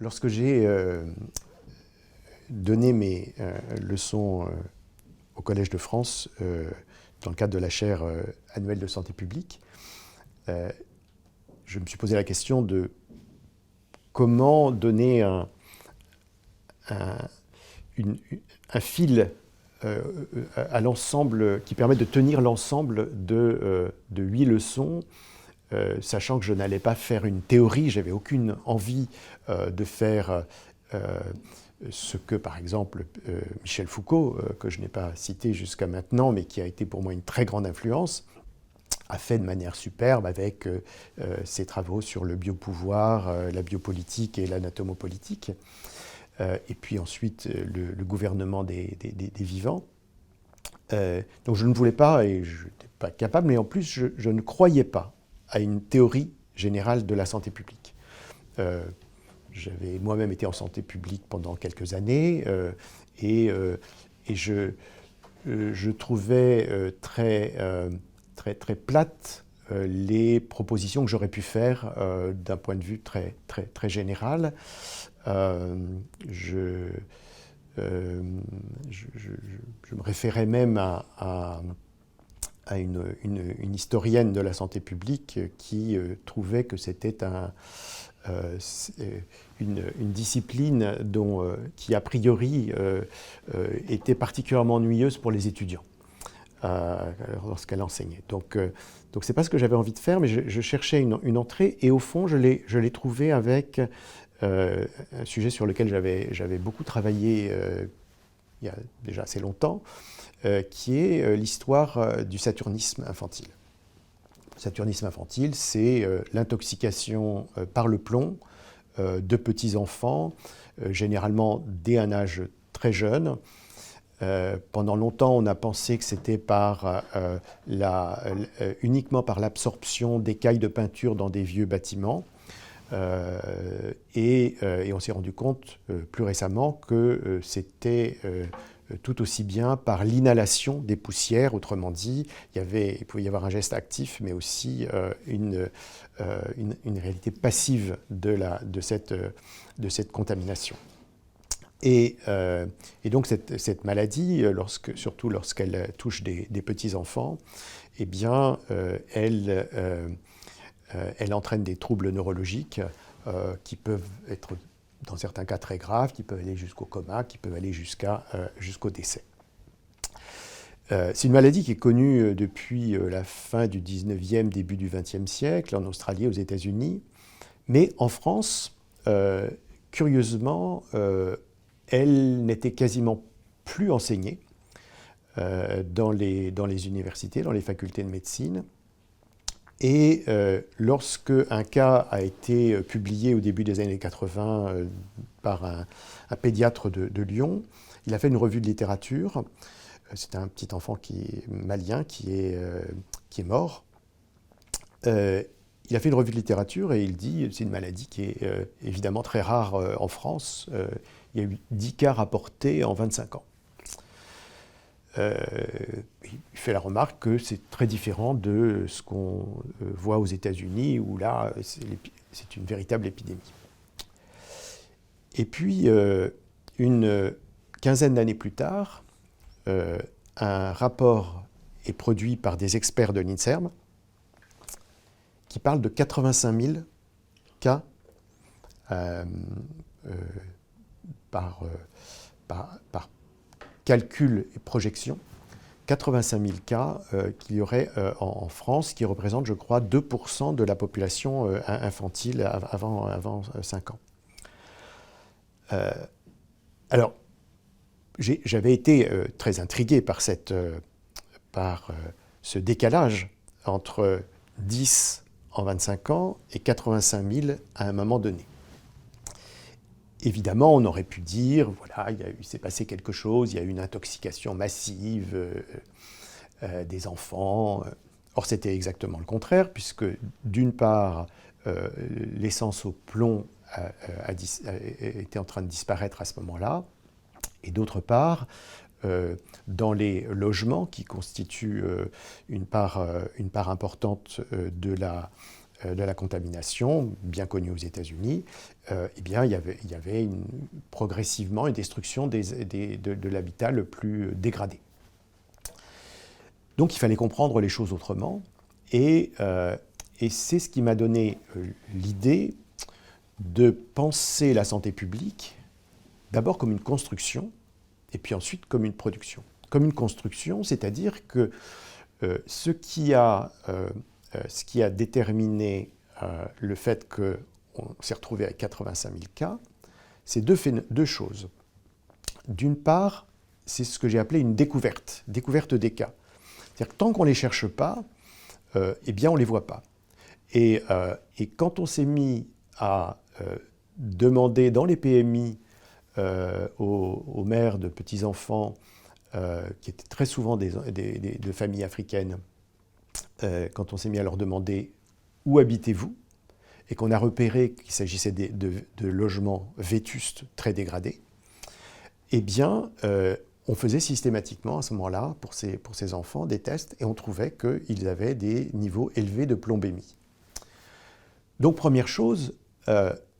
Lorsque j'ai donné mes leçons au Collège de France, dans le cadre de la chaire annuelle de santé publique, je me suis posé la question de comment donner un fil à l'ensemble qui permet de tenir l'ensemble de 8 leçons, sachant que je n'allais pas faire une théorie, j'avais aucune envie de faire ce que, par exemple, Michel Foucault, que je n'ai pas cité jusqu'à maintenant, mais qui a été pour moi une très grande influence, a fait de manière superbe avec ses travaux sur le biopouvoir, la biopolitique et l'anatomopolitique, et puis ensuite le gouvernement des vivants. Donc je ne voulais pas, et je n'étais pas capable, mais en plus je ne croyais pas à une théorie générale de la santé publique. J'avais moi-même été en santé publique pendant quelques années et je trouvais très plates les propositions que j'aurais pu faire d'un point de vue très général. Je me référais même à une historienne de la santé publique qui trouvait que c'était une discipline qui, a priori, était particulièrement ennuyeuse pour les étudiants lorsqu'elle enseignait. Donc c'est pas ce que j'avais envie de faire, mais je cherchais une entrée, et au fond, je l'ai trouvé avec un sujet sur lequel j'avais beaucoup travaillé il y a déjà assez longtemps, qui est l'histoire du saturnisme infantile. Le saturnisme infantile, c'est l'intoxication par le plomb de petits-enfants, généralement dès un âge très jeune. Pendant longtemps, on a pensé que c'était uniquement par l'absorption d'écailles de peinture dans des vieux bâtiments. Et on s'est rendu compte plus récemment que c'était tout aussi bien par l'inhalation des poussières. Autrement dit, il pouvait y avoir un geste actif, mais aussi une réalité passive de cette contamination. Et donc cette maladie, surtout lorsqu'elle touche des petits-enfants, eh bien, elle entraîne des troubles neurologiques qui peuvent être, dans certains cas, très graves, qui peuvent aller jusqu'au coma, qui peuvent aller jusqu'au décès. C'est une maladie qui est connue depuis la fin du 19e, début du 20e siècle, en Australie et aux États-Unis. Mais en France, curieusement, elle n'était quasiment plus enseignée dans les universités, dans les facultés de médecine. Et lorsque un cas a été publié au début des années 80 par un pédiatre de Lyon, il a fait une revue de littérature. C'est un petit enfant malien qui est mort. Il a fait une revue de littérature et il dit c'est une maladie qui est évidemment très rare en France. Il y a eu 10 cas rapportés en 25 ans. Il fait la remarque que c'est très différent de ce qu'on voit aux États-Unis, où là, c'est une véritable épidémie. Et puis, une quinzaine d'années plus tard, un rapport est produit par des experts de l'INSERM qui parle de 85 000 cas par calcul et projection, 85 000 cas qu'il y aurait en France, qui représentent, je crois, 2% de la population infantile avant 5 ans. Alors, j'avais été très intrigué par ce décalage entre 10 en 25 ans et 85 000 à un moment donné. Évidemment, on aurait pu dire, voilà, il s'est passé quelque chose, il y a eu une intoxication massive des enfants. Or, c'était exactement le contraire, puisque d'une part, l'essence au plomb était en train de disparaître à ce moment-là, et d'autre part, dans les logements qui constituent une part importante de la contamination, bien connue aux États-Unis, eh bien, il y avait progressivement une destruction de l'habitat le plus dégradé. Donc il fallait comprendre les choses autrement, et c'est ce qui m'a donné l'idée de penser la santé publique d'abord comme une construction, et puis ensuite comme une production. Comme une construction, c'est-à-dire que ce qui a déterminé le fait qu'on s'est retrouvé avec 85 000 cas, c'est deux choses. D'une part, c'est ce que j'ai appelé une découverte des cas. C'est-à-dire que tant qu'on ne les cherche pas, eh bien on ne les voit pas. Et quand on s'est mis à demander dans les PMI aux mères de petits-enfants, qui étaient très souvent de familles africaines, quand on s'est mis à leur demander « Où habitez-vous ?» et qu'on a repéré qu'il s'agissait de logements vétustes, très dégradés, eh bien, on faisait systématiquement à ce moment-là, pour ces enfants, des tests, et on trouvait qu'ils avaient des niveaux élevés de plombémie. Donc, première chose,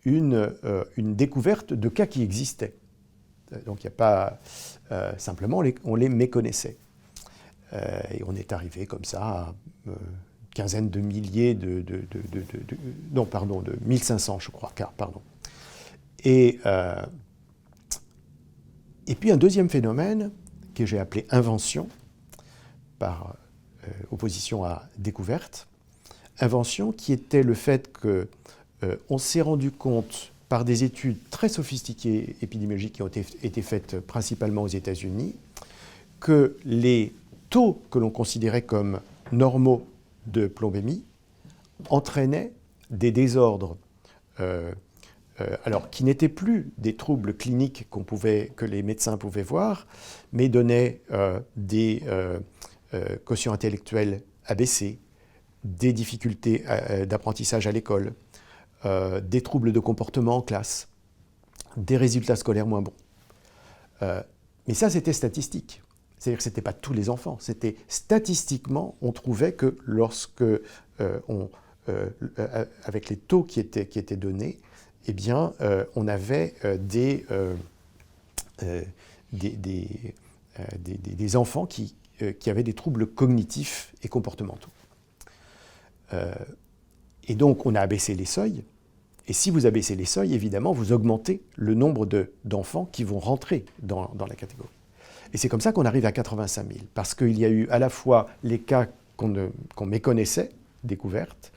une découverte de cas qui existaient. Donc, il n'y a pas... simplement, on les méconnaissait. Et on est arrivé comme ça à une quinzaine de milliers non, pardon, de 1500, je crois, pardon. Et puis un deuxième phénomène que j'ai appelé invention, par opposition à découverte. Invention qui était le fait qu'on s'est rendu compte par des études très sophistiquées épidémiologiques qui ont été faites principalement aux États-Unis, que les taux que l'on considérait comme normaux de plombémie entraînaient des désordres alors qui n'étaient plus des troubles cliniques que les médecins pouvaient voir, mais donnaient des quotients intellectuels abaissés, des difficultés d'apprentissage à l'école, des troubles de comportement en classe, des résultats scolaires moins bons. Mais ça, c'était statistique. C'est-à-dire que ce n'était pas tous les enfants. C'était statistiquement, on trouvait que lorsque, avec les taux qui étaient donnés, eh bien, on avait des enfants qui avaient des troubles cognitifs et comportementaux. Et donc, on a abaissé les seuils. Et si vous abaissez les seuils, évidemment, vous augmentez le nombre d'enfants qui vont rentrer dans la catégorie. Et c'est comme ça qu'on arrive à 85 000, parce qu'il y a eu à la fois les cas qu'on méconnaissait, découvertes,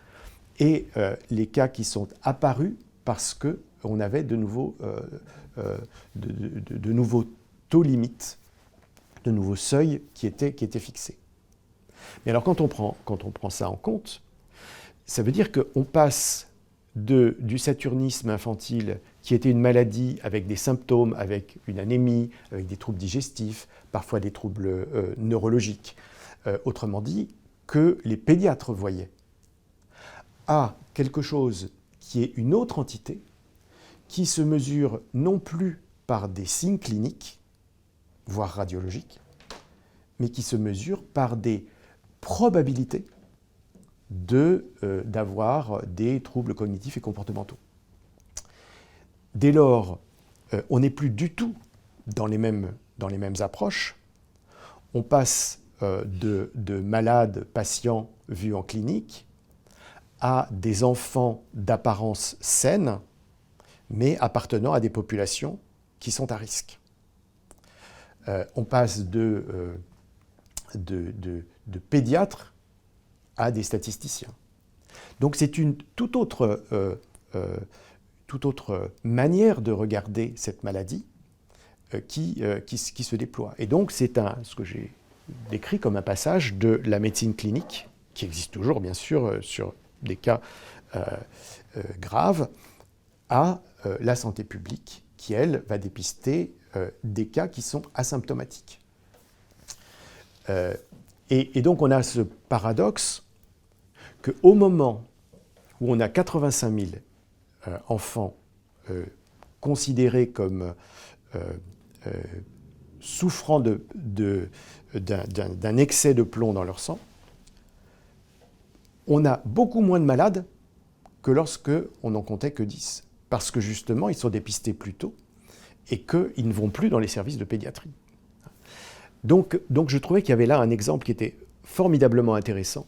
et les cas qui sont apparus parce qu'on avait de nouveaux taux limites, de nouveaux seuils qui étaient fixés. Mais alors quand on prend ça en compte, ça veut dire qu'on passe du saturnisme infantile, qui était une maladie avec des symptômes, avec une anémie, avec des troubles digestifs, parfois des troubles neurologiques, autrement dit, que les pédiatres voyaient, à quelque chose qui est une autre entité, qui se mesure non plus par des signes cliniques, voire radiologiques, mais qui se mesure par des probabilités d'avoir des troubles cognitifs et comportementaux. Dès lors, on n'est plus du tout dans les mêmes approches. On passe de malades patients vus en clinique à des enfants d'apparence saine, mais appartenant à des populations qui sont à risque. On passe de pédiatres à des statisticiens. Donc c'est une toute autre manière de regarder cette maladie qui se déploie. Et donc c'est ce que j'ai décrit comme un passage de la médecine clinique, qui existe toujours bien sûr sur des cas graves, à la santé publique, qui, elle, va dépister des cas qui sont asymptomatiques. Et donc on a ce paradoxe qu'au moment où on a 85 000 enfants considérés comme souffrant d'un excès de plomb dans leur sang, on a beaucoup moins de malades que lorsque on n'en comptait que 10. Parce que justement, ils sont dépistés plus tôt et qu'ils ne vont plus dans les services de pédiatrie. Donc je trouvais qu'il y avait là un exemple qui était formidablement intéressant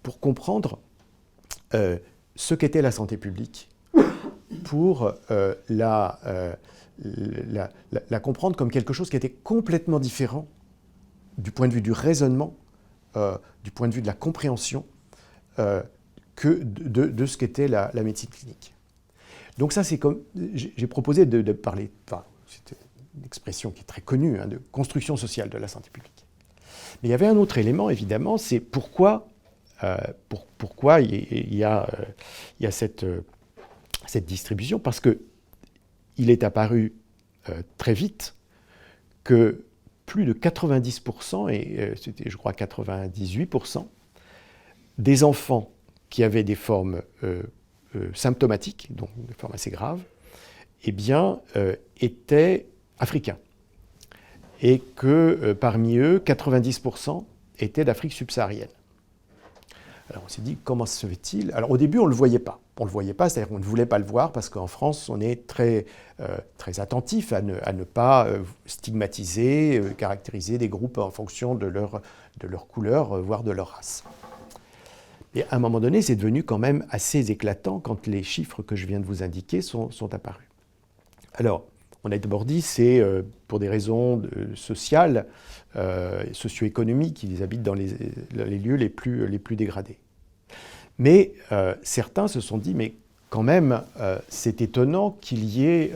pour comprendre ce qu'était la santé publique, pour la comprendre comme quelque chose qui était complètement différent du point de vue du raisonnement, du point de vue de la compréhension, que de ce qu'était la médecine clinique. Donc ça, c'est comme j'ai proposé de parler, enfin, c'est une expression qui est très connue, de construction sociale de la santé publique. Mais il y avait un autre élément, évidemment, c'est pourquoi il y a cette distribution, parce qu'il est apparu très vite que plus de 90%, et c'était je crois 98%, des enfants qui avaient des formes symptomatiques, donc des formes assez graves, eh bien, étaient africains. Et que parmi eux, 90% étaient d'Afrique subsaharienne. Alors on s'est dit, comment se fait-il? Alors au début, on ne le voyait pas. On ne le voyait pas, c'est-à-dire qu'on ne voulait pas le voir, parce qu'en France, on est très attentif à ne pas stigmatiser, caractériser des groupes en fonction de leur couleur, voire de leur race. Et à un moment donné, c'est devenu quand même assez éclatant quand les chiffres que je viens de vous indiquer sont apparus. Alors, on a d'abord dit, c'est pour des raisons sociales, socio-économiques, ils habitent dans les lieux les plus dégradés. Mais certains se sont dit, mais quand même, c'est étonnant qu'il y ait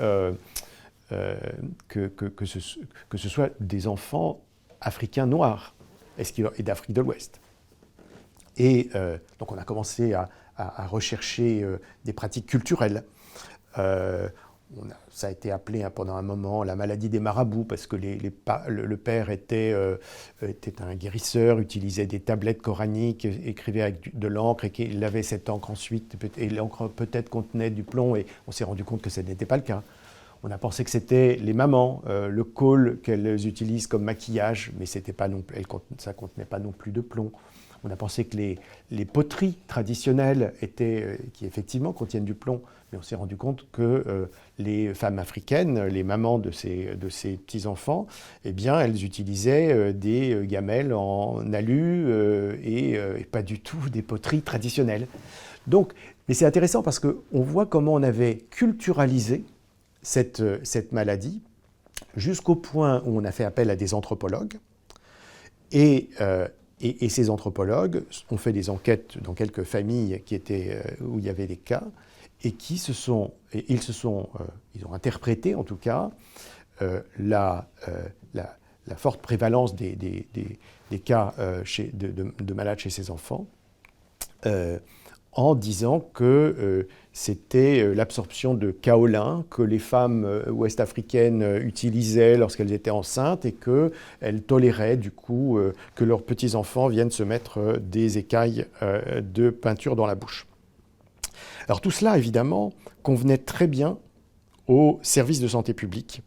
que ce soit des enfants africains noirs et d'Afrique de l'Ouest. Et donc on a commencé à rechercher des pratiques culturelles. Ça a été appelé pendant un moment la maladie des marabouts, parce que le père était un guérisseur, utilisait des tablettes coraniques, écrivait avec de l'encre, et qu'il avait cette encre ensuite, et l'encre peut-être contenait du plomb, et on s'est rendu compte que ce n'était pas le cas. On a pensé que c'était les mamans, le khôl qu'elles utilisent comme maquillage, mais ça ne contenait pas non plus de plomb. On a pensé que les poteries traditionnelles qui effectivement contiennent du plomb, mais on s'est rendu compte que les femmes africaines, les mamans de ces petits-enfants, eh bien, elles utilisaient des gamelles en alu et pas du tout des poteries traditionnelles. Donc, mais c'est intéressant parce qu'on voit comment on avait culturalisé cette maladie jusqu'au point où on a fait appel à des anthropologues et ces anthropologues ont fait des enquêtes dans quelques familles où il y avait des cas, et ils ont interprété en tout cas la forte prévalence des cas de malades chez ces enfants, en disant que c'était l'absorption de kaolin que les femmes ouest-africaines utilisaient lorsqu'elles étaient enceintes, et qu'elles toléraient du coup que leurs petits-enfants viennent se mettre des écailles de peinture dans la bouche. Alors tout cela, évidemment, convenait très bien aux services de santé publique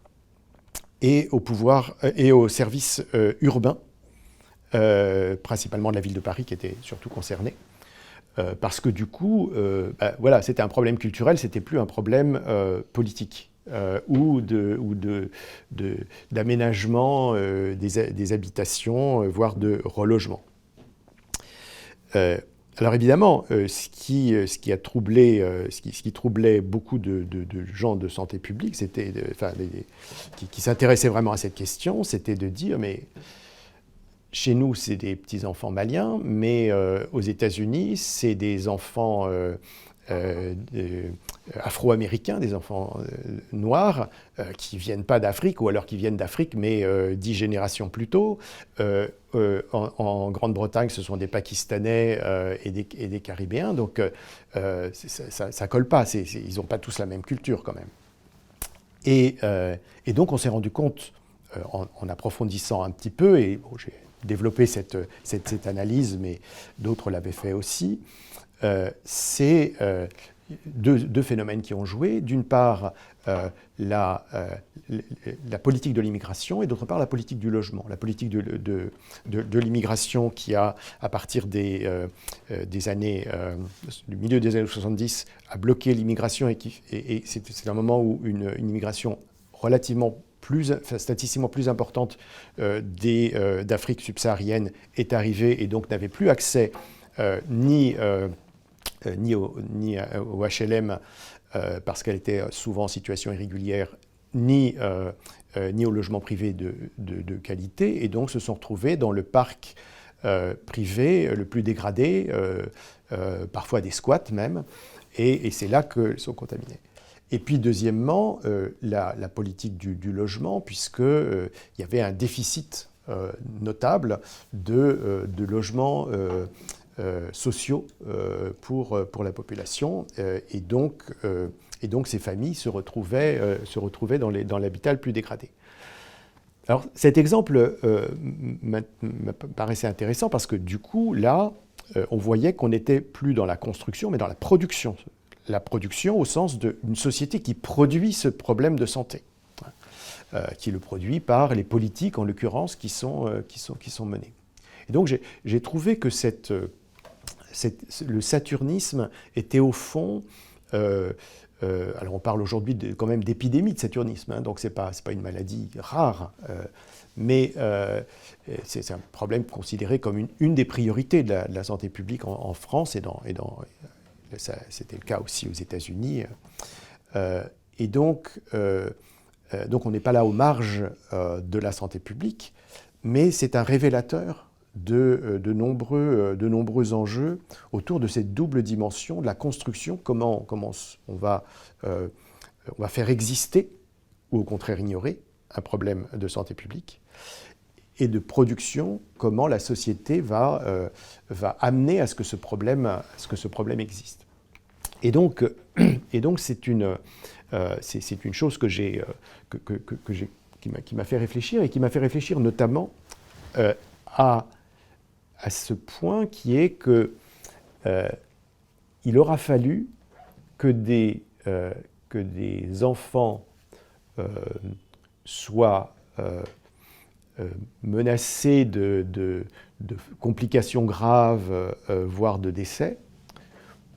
et aux services urbains, principalement de la ville de Paris qui était surtout concernée. Parce que du coup, voilà, c'était un problème culturel, c'était plus un problème politique ou d'aménagement des habitations, voire de relogement. Alors évidemment, ce qui troublait beaucoup de gens de santé publique, qui s'intéressaient vraiment à cette question, c'était de dire, mais chez nous, c'est des petits-enfants maliens, mais aux États-Unis, c'est des enfants afro-américains, des enfants noirs, qui ne viennent pas d'Afrique, ou alors qui viennent d'Afrique, mais 10 générations plus tôt. En Grande-Bretagne, ce sont des Pakistanais et des Caribéens, donc ça ne colle pas, ils n'ont pas tous la même culture quand même. Et donc on s'est rendu compte, en approfondissant un petit peu, et bon, j'ai développé cette analyse, mais d'autres l'avaient fait aussi, c'est deux phénomènes qui ont joué. D'une part, la politique de l'immigration et d'autre part la politique du logement. La politique de l'immigration qui a, à partir du milieu des années 70, a bloqué l'immigration et c'est un moment où une immigration relativement statistiquement plus importante d'Afrique subsaharienne est arrivée et donc n'avait plus accès ni au HLM parce qu'elle était souvent en situation irrégulière, ni au logement privé de qualité, et donc se sont retrouvés dans le parc privé le plus dégradé, parfois des squats même, et c'est là qu'ils sont contaminés. Et puis deuxièmement, la politique du logement, puisqu'il y avait un déficit notable de logements sociaux pour la population, et donc ces familles se retrouvaient dans l'habitat le plus dégradé. Alors cet exemple me paraissait intéressant parce que du coup là on voyait qu'on n'était plus dans la construction mais dans la production. La production au sens d'une société qui produit ce problème de santé, qui le produit par les politiques en l'occurrence qui sont menées. Et donc j'ai trouvé que le saturnisme était au fond, alors on parle aujourd'hui quand même d'épidémie de saturnisme, hein, donc c'est pas une maladie rare, mais c'est un problème considéré comme une des priorités de la santé publique en France c'était le cas aussi aux États-Unis. Et donc on n'est pas là aux marges de la santé publique, mais c'est un révélateur de nombreux enjeux autour de cette double dimension de la construction, comment on va faire exister, ou au contraire ignorer, un problème de santé publique, et de production, comment la société va amener à ce que ce problème existe. Et donc c'est une chose qui m'a fait réfléchir, et qui m'a fait réfléchir notamment à ce point qui est que il aura fallu que des enfants soient menacés de complications graves, voire de décès,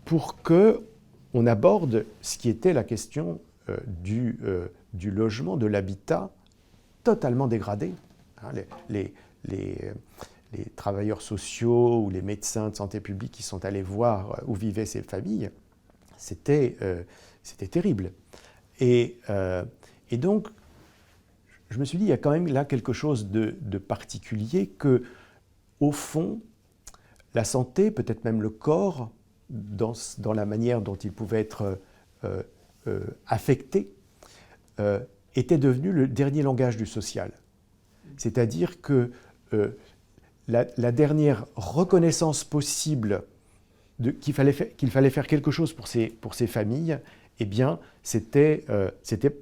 pour qu'on aborde ce qui était la question du logement, de l'habitat totalement dégradé. Hein, les travailleurs sociaux ou les médecins de santé publique qui sont allés voir où vivaient ces familles, c'était terrible. Et donc, je me suis dit, il y a quand même là quelque chose de particulier, que, au fond, la santé, peut-être même le corps, dans la manière dont il pouvait être affecté, était devenu le dernier langage du social. C'est-à-dire que la dernière reconnaissance possible qu'il fallait faire quelque chose pour ces familles, eh bien, c'était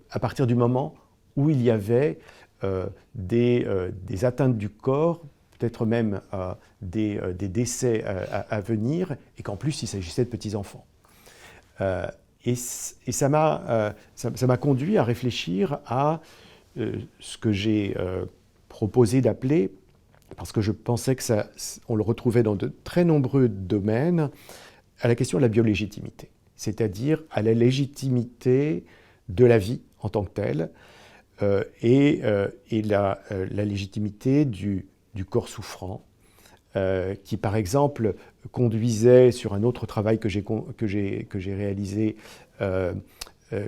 à partir du moment où il y avait des atteintes du corps, peut-être même des décès à venir, et qu'en plus il s'agissait de petits-enfants. Et ça m'a conduit à réfléchir à ce que j'ai proposé d'appeler, parce que je pensais on le retrouvait dans de très nombreux domaines, à la question de la biolégitimité, c'est-à-dire à la légitimité de la vie en tant que telle, et la légitimité du corps souffrant, qui par exemple conduisait, sur un autre travail que j'ai réalisé,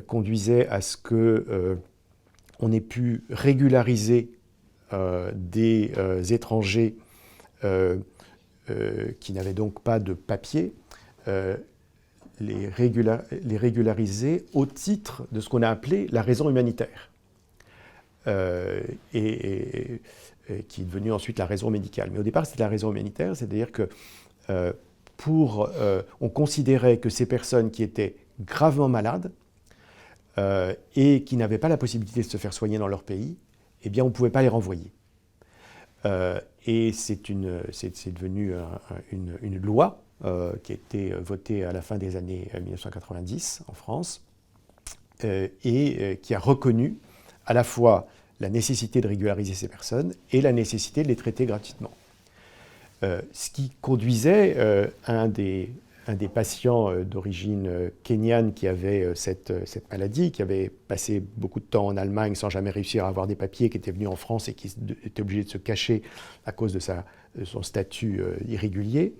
conduisait à ce qu'on ait pu régulariser des étrangers qui n'avaient donc pas de papier, les régulariser au titre de ce qu'on a appelé la raison humanitaire, et qui est devenue ensuite la raison médicale. Mais au départ, c'était la raison humanitaire, c'est-à-dire que on considérait que ces personnes qui étaient gravement malades et qui n'avaient pas la possibilité de se faire soigner dans leur pays, eh bien on ne pouvait pas les renvoyer. Et c'est devenu une loi qui a été votée à la fin des années 1990 en France et qui a reconnu à la fois la nécessité de régulariser ces personnes et la nécessité de les traiter gratuitement. Ce qui conduisait un des patients d'origine kenyane qui avait cette maladie, qui avait passé beaucoup de temps en Allemagne sans jamais réussir à avoir des papiers, qui était venu en France et qui était obligé de se cacher à cause de son statut irrégulier,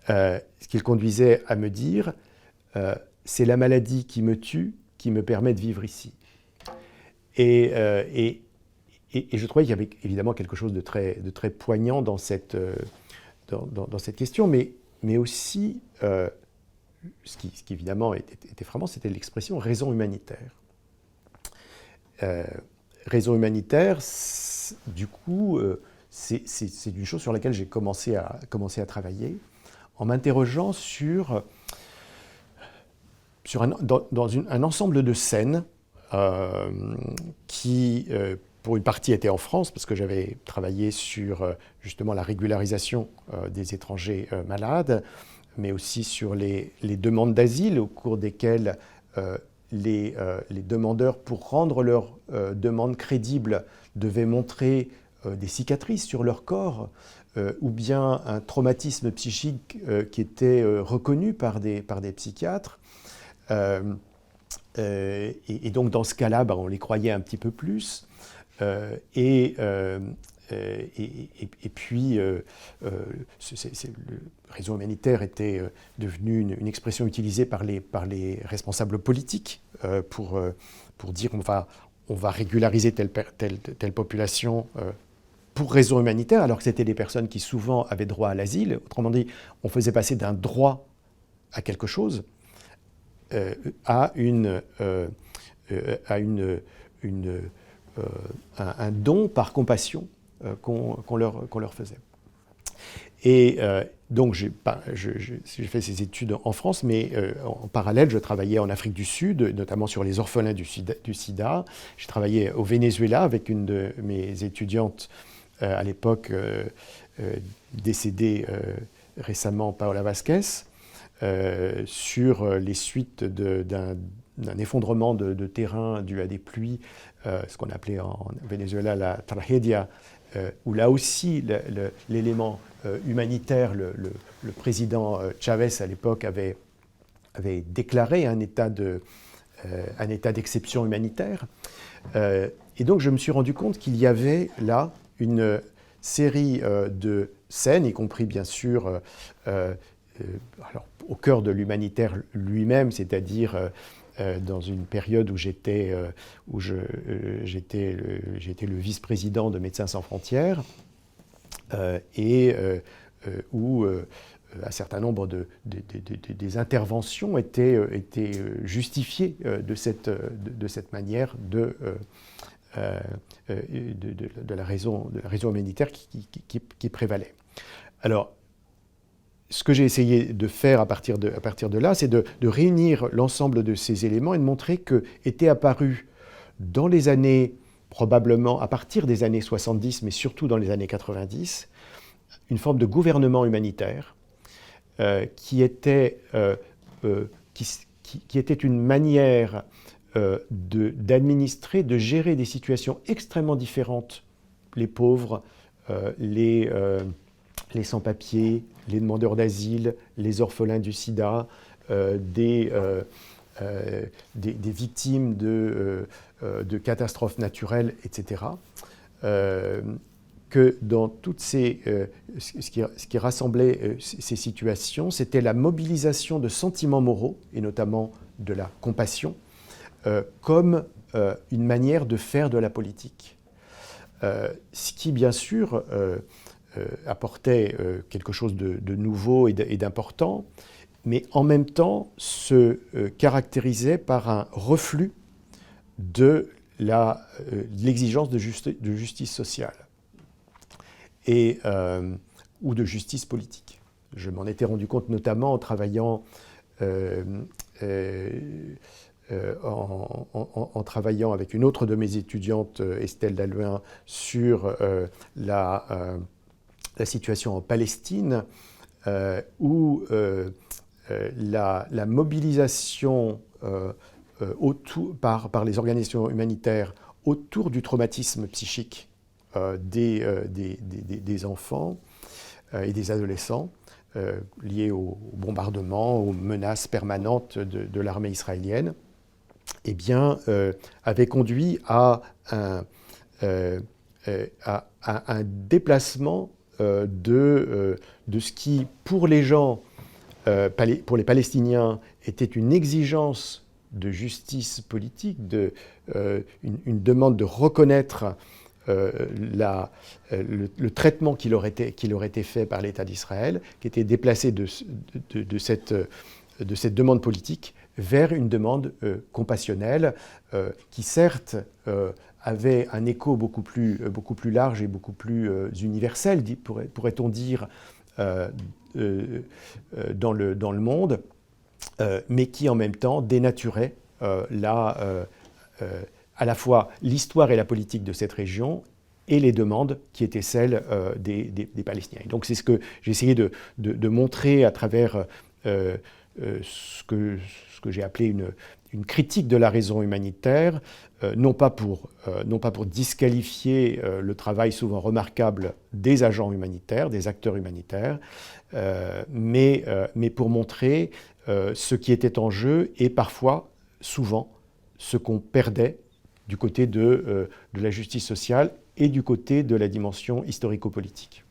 ce qui le conduisait à me dire c'est la maladie qui me tue, qui me permet de vivre ici. Et je trouvais qu'il y avait évidemment quelque chose de très poignant dans cette question, mais aussi, ce qui évidemment était frappant, c'était l'expression raison humanitaire. Raison humanitaire, du coup, c'est une chose sur laquelle j'ai commencé à travailler, en m'interrogeant sur un ensemble de scènes qui, pour une partie, étaient en France, parce que j'avais travaillé sur justement la régularisation des étrangers malades, mais aussi sur les demandes d'asile, au cours desquelles les demandeurs, pour rendre leur demande crédible, devaient montrer des cicatrices sur leur corps, ou bien un traumatisme psychique qui était reconnu par des psychiatres. Et donc dans ce cas-là, on les croyait un petit peu plus. Et puis, le réseau humanitaire était devenu une expression utilisée par les responsables politiques pour dire on va régulariser telle population pour raison humanitaire, alors que c'était des personnes qui souvent avaient droit à l'asile. Autrement dit, on faisait passer d'un droit à quelque chose, à un don par compassion qu'on leur faisait. Et donc j'ai fait ces études en France, mais en parallèle, je travaillais en Afrique du Sud, notamment sur les orphelins du sida. J'ai travaillé au Venezuela avec une de mes étudiantes à l'époque décédée récemment, Paola Vasquez, sur les suites d'un effondrement de terrain dû à des pluies, ce qu'on appelait en Venezuela la tragedia, où là aussi l'élément humanitaire, le président Chavez à l'époque avait déclaré un état d'exception humanitaire. Et donc je me suis rendu compte qu'il y avait là une série de scènes, y compris bien sûr alors, au cœur de l'humanitaire lui-même, c'est-à-dire dans une période où j'étais le vice-président de Médecins sans frontières et où un certain nombre des interventions étaient justifiées de cette manière de la raison humanitaire qui prévalait. Alors, ce que j'ai essayé de faire à partir de là, c'est de réunir l'ensemble de ces éléments et de montrer qu'était apparu dans les années, probablement à partir des années 70, mais surtout dans les années 90, une forme de gouvernement humanitaire qui était une manière d'administrer, de gérer des situations extrêmement différentes, les pauvres, les sans-papiers, les demandeurs d'asile, les orphelins du sida, des victimes de catastrophes naturelles, etc. Que dans toutes ce qui rassemblait ces situations, c'était la mobilisation de sentiments moraux, et notamment de la compassion, comme une manière de faire de la politique. Ce qui, bien sûr, apportait quelque chose de nouveau et d'important, mais en même temps se caractérisait par un reflux de l'exigence de justice sociale ou de justice politique. Je m'en étais rendu compte notamment en travaillant en travaillant avec une autre de mes étudiantes, Estelle Dalluin, sur la situation en Palestine, où la mobilisation par les organisations humanitaires autour du traumatisme psychique des enfants et des adolescents liés au bombardement, aux menaces permanentes de l'armée israélienne, eh bien, avait conduit à un déplacement de ce qui, pour les gens, pour les Palestiniens, était une exigence de justice politique, une demande de reconnaître le traitement qui leur était fait par l'État d'Israël, qui était déplacé de cette demande politique vers une demande compassionnelle, qui certes avait un écho beaucoup plus large et beaucoup plus universel, pourrait-on dire, dans le monde, mais qui en même temps dénaturait à la fois l'histoire et la politique de cette région et les demandes qui étaient celles des Palestiniens. Et donc c'est ce que j'ai essayé de montrer à travers ce que j'ai appelé une critique de la raison humanitaire, non pas pour disqualifier le travail souvent remarquable des agents humanitaires, des acteurs humanitaires, mais pour montrer ce qui était en jeu et parfois, souvent, ce qu'on perdait du côté de la justice sociale et du côté de la dimension historico-politique.